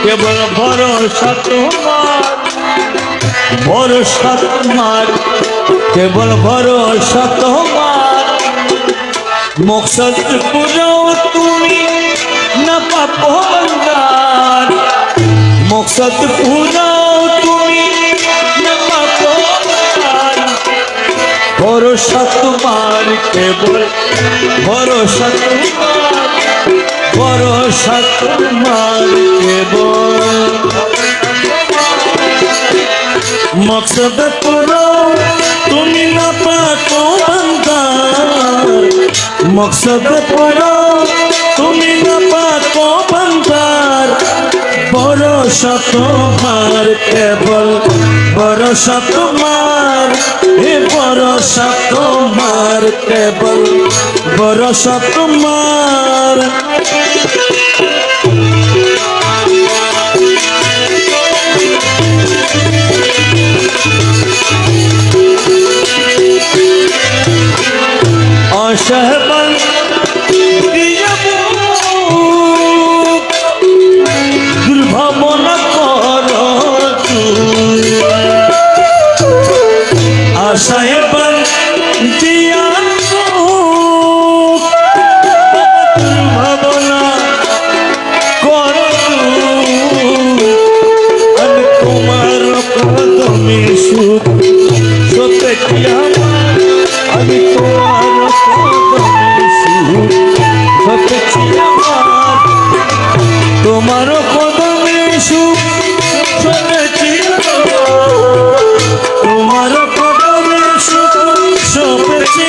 কেবল ভরসা তোমার ভরসা তোমার কেবল ভরসা তোমার মকসদ পুরাও তুমি না পাবো বন্দার মকসদ পুরাও তুমি না পাবো বন্দার ভরসা তোমার কেবল ভরসা তোমার ভরসা তোমার কেবল মকসদ পুরো তুমি না পাকো বন্দার মকসদ পুরো তুমি না পাকো বন্দার ভরসা তোমার কেবল ভরসা তোমার হে ভরসা তোমার কেবল ভরসা তোমার অসহবল দুর্ভাবনা কর আশায় বল দিয়া দুর্ভাবনা কর আমি তোমার কদমে সুখ সত্যি কি আমার আমি তোমার কদমে সুখ সত্যি আমার তোমার কদমে সুখ সত্যি তোমার কদমে সুখ সপেছি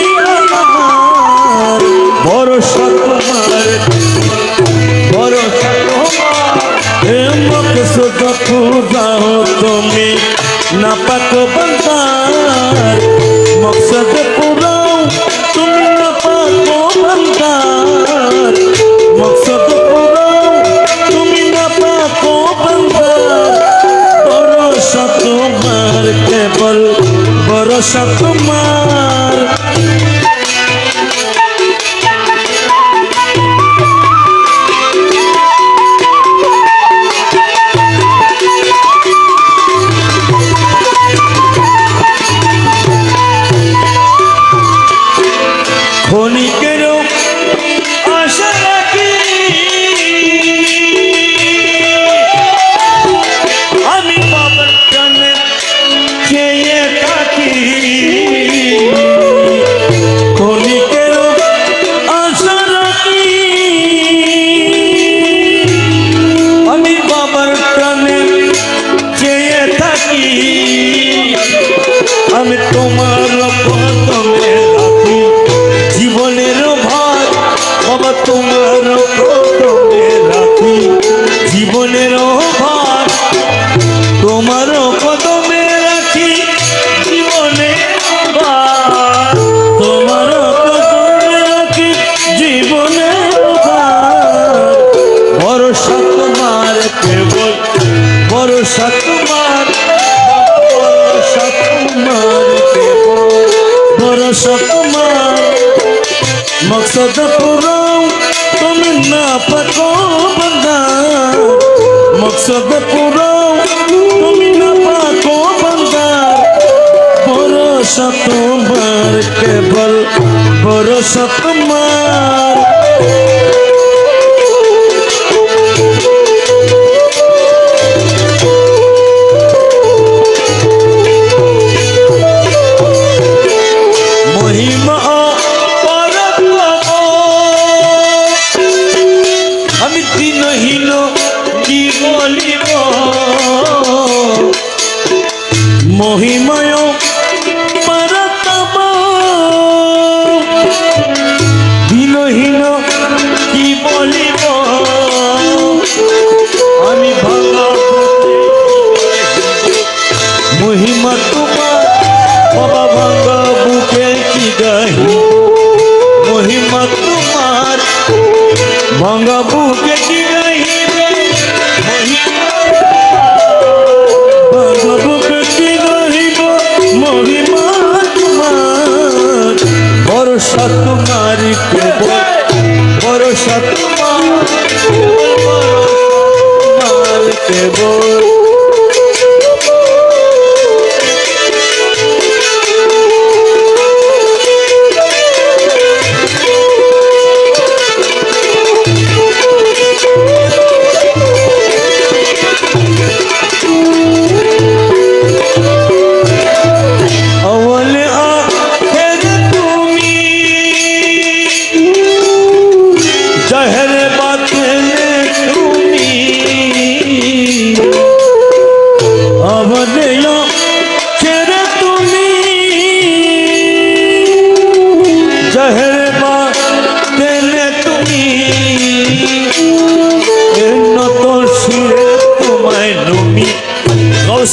আমার ভরসা তোমার ভরসা তোমার হে মকসদ খুদাও তুমি না পাকো বন্দার মকসদ পুরাও তুমি না পাকো বন্দার মকসদ পুরাও তুমি না পাকো বন্দার ভরসা তোমার কেবল ভরসা তোমার ক্ষণিকেরও আশা রাখি আমি বাবার টানে চেয়ে থাকি ক্ষণিকেরও আশা রাখি আমি বাবার টানে চেয়ে থাকি আমি তোমার কদমে রাখি জীবনের ভার বাবা তোমার কদমে রাখি জীবনের ভার তোমার কদমে রাখি জীবনে বার তোমার কদমে রাখি জীবনের ভার ভরসা তোমার কেবল ভরসা তোমার ভরসা তোমার কেবল ভরসা তোমার মকসদ পুরাও তুমি না পাকো বন্দার মকসদ পুরাও তুমি না পাকো ভরসা তোমার, কেবল ভরসা তোমার। মহিমা আমি দিনহীন কি বলিব, মহিমায় পারতম দিনহীন কি বলিব, আমি ভাঙা মহিমা তোমার বাবা, ভাঙা বুকে কি গাহি, মহিমা তোমার ভাঙা বুকে কি গাহিবে, ভাঙা বুকে কি গাহিব, মহিমা তোমার। ভরসা তোমার কেবল ভরসা তোমার, তোমার কেবল।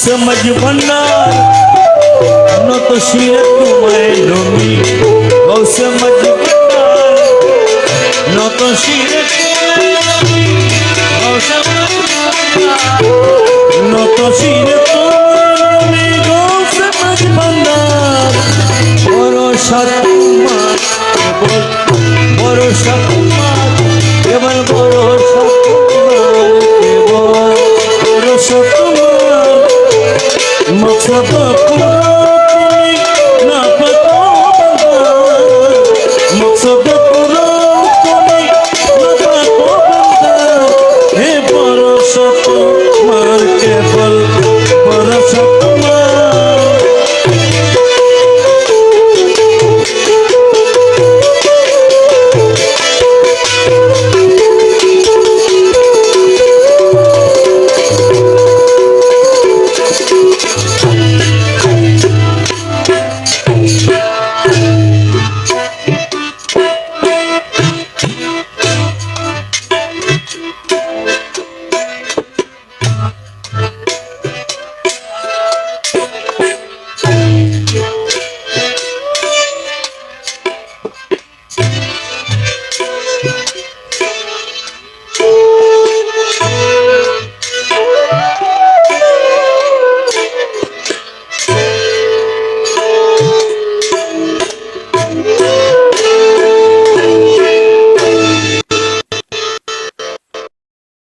समझ भंडार न तो शिर तुम्हें नमी, गौ समझ भंडार न तो शिर न तो शिर तुम्हें, गौ समझ भंडार। भरोसा तुम्हार केवल भरोसा तुम्हार, केवल भरोसा तुम्हार, केवल भरोसा तुम्हार। मकसद पूरा